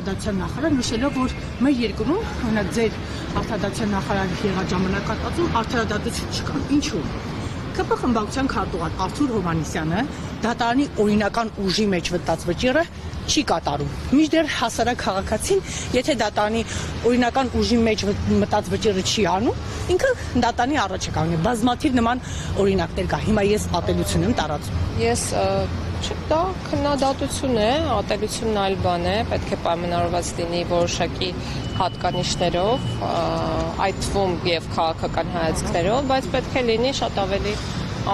արտադրության նախարար նշելով, որ մեր երկրում, օրինակ ձեր արտադրության նախարարի եղած ժամանակահատվածում արդարադատություն չկա։ Ինչու՞։ ԿՊ խմբակցության քարտուղար Արթուր Հովհաննիսյանը դատարանի օրինական ուժի մեջ վտած վճիռը չի կատարում։ Մինչդեռ հասարակ քաղաքացին, եթե դատարանի օրինական ուժի մեջ մտած վճիռը չի անում, ինքը դատարանի առաջ է կանգնում։ Բազմաթիվ նման օրինակներ կա։ Հիմա ես ատելություն եմ տարածում։ Ես դա քննադատություն է, ատելությունն այլ բան է, պետք է պայմանավորված լինի որոշակի հատկանիշներով, այդ թվում եւ քաղաքական հայացքներով, բայց պետք է լինի շատ ավելի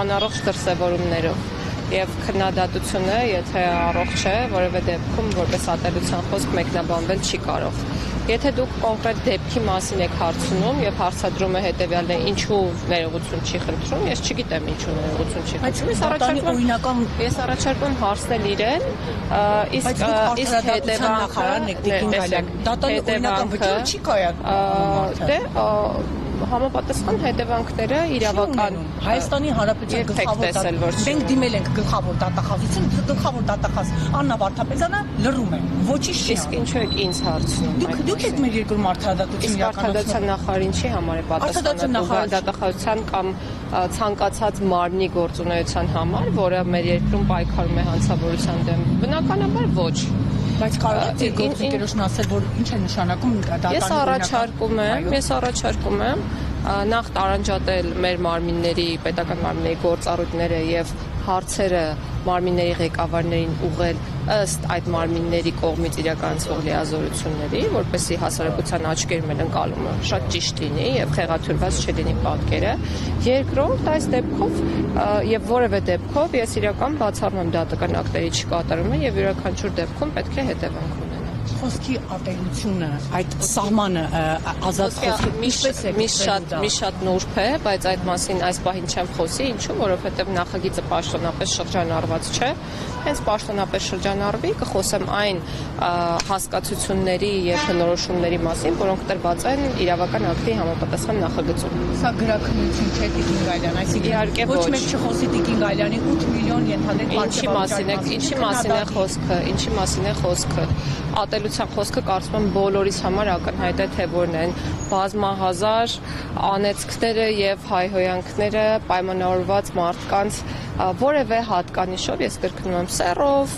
անառողջ դրսևորումներով։ Եվ քննադատությունը, եթե առողջ է, որևէ դեպքում որպես ատելության խոսք մեկնաբանվել չի կարող։ Եթե դուք կոնկրետ դեպքի մասին եք հարցնում եւ հարցադրումը հետեւյալն է, ինչու ներողություն չի խնդրում, ես չգիտեմ ինչու ներողություն չի խնդրում։ Ես առաջարկում հարցնել իրեն, իսկ հետեւանքը համապատասխան հետևանքները իրավական Հայաստանի Հանրապետության գլխավոր մենք դիմել ենք գլխավոր դատախազություն, գլխավոր դատախազ Աննա Վարդապետյանը լռում է, ոչինչ չի իսկ ինչու եք ինձ հարցնում։ Դուք եք մեր երկրում արդարադատություն արտադրության նախարարին չի համար է պատասխանը դատախազության կամ ցանկացած մարմնի գործունեության համար, որը մեր երկրում պայքարում է հանցավորության դեմ։ Բնականաբար ոչ։ Բայց կարող եք գործընկերոջն ասել, որ ինչ է նշանակում դատարանի Ես առաջարկում եմ նախ տարանջատել մեր մարմինների, պետական մարմինների գործառույթները եւ հարցերը մարմինների ղեկավարներին ուղղել ըստ այդ մարմինների կողմից իրականացվող լիազորությունների, որպեսզի հասարակության աչքերում էլ ընկալումը շատ ճիշտ լինի եւ խեղաթյուրված չլինի պատկերը։ Երկրորդ, այս դեպքով եւ որևէ դեպքով ես իրական բացառում եմ դատական ակտերի չկատարումը եւ յուրաքանչյուր դեպքում պետք է հետևանք ունենա։ Խոսքի ատելությունը, այդ սահմանը ազատ խոսքի մի շատ նուրբ է, բայց այդ մասին այս պահին չեմ խոսի, ինչու, որովհետև նախագիծը պաշտոնապես շրջանառված չէ, հենց պաշտոնապես շրջանառվի, կխոսեմ այն հասկացությունների եւ բնորոշումների մասին, որոնք տրված են իրավական ակտի համապատասխան նախագծում։ Սա գրաքննություն չէ Տիկին Գայլյան, այսինքն ոչ մեկ չխոսի Տիկին Գայլյանի 8 միլիոն ենթադրել ինչի մասին է խոսքը։ Ատելության խոսքը կարծում եմ բոլորիս համար ակնհայտ է, թե որն են բազմահազար անեծքները եւ հայհոյանքները պայմանավորված մարդկանց որևէ հատկանիշով, ես կրկնում եմ, սեռով,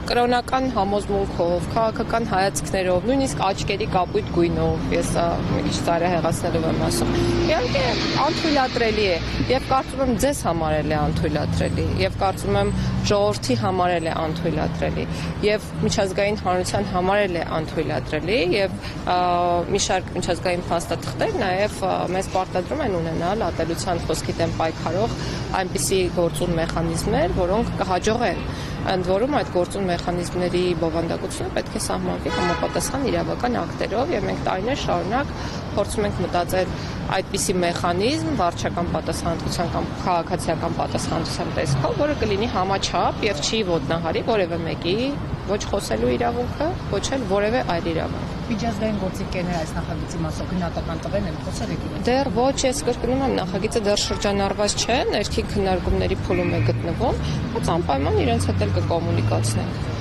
կրոնական համոզմունքով, քաղաքական հայացքներով, նույնիսկ աչքերի կապույտ գույնով, ես մի քիչ ծայրահեղացնելով եմ ասում։ Իհարկե անթույլատրելի է եւ կարծում եմ ձեզ համար էլ է անթույլատրելի եւ կարծում եմ ժողովրդի համար էլ է անթույլատրելի եւ միջազգային հանրության համար էլ է անթույլատրելի եւ մի շարք միջազգային փաստաթղթեր նաեւ մեզ պարտադրում են ունենալ ատելության խոսքի դեմ պայքարող այնպիսի գործուն մեխանիզմներ, որոնք կհաջողեն։ Ընդ որում այդ գործուն մեխանիզմների բովանդակությունը պետք է սահմանվի համապատասխան իրավական ակտերով եւ մենք տարիներ շարունակ փորձում ենք մտածել այդպիսի մեխանիզմ վարչական պատասխանատվության կամ քաղաքացիական պատասխանատվության տեսքով, որը կլինի համաչափ եւ չի ոտնահարի որևէ մեկի ոչ խոսելու իրավունքը, ոչ էլ որևէ այլ իրավունք։ Միջազգային գործընկերները այս նախագծի մասով գնահատական տվեն են խոսել եք։ Դեռ ոչ, ես կրկնում եմ, նախագիծը դեռ շրջանառված չէ, ներքին քննարկումների փուլում է գտնվում, բայց անպայման իրենց հետ էլ կկոմունիկացնենք։